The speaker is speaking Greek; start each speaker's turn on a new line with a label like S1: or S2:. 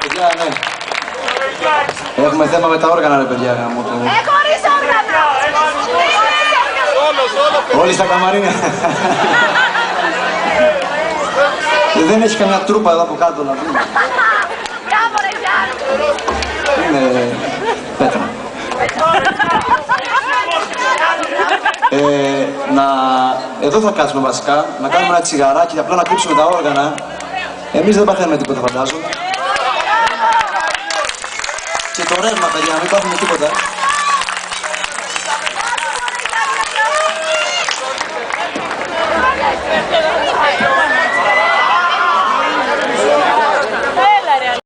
S1: παιδιά, ναι. Έχουμε θέμα με τα όργανα, ρε παιδιά.
S2: Χωρίς όργανα!
S1: Όλοι στα καμαρίνια. Δεν έχει καμιά τρούπα εδώ από κάτω να πούμε.
S2: Μπράβο ρε Γιάννη!
S1: Είναι πέτρα. Εδώ θα κάτσουμε βασικά, να κάνουμε ένα τσιγαράκι, απλά να κρύψουμε τα όργανα. Εμείς δεν παθαίνουμε τίποτα, φαντάζομαι. Και το ρεύμα, παιδιά, να μην πάθουμε τίποτα.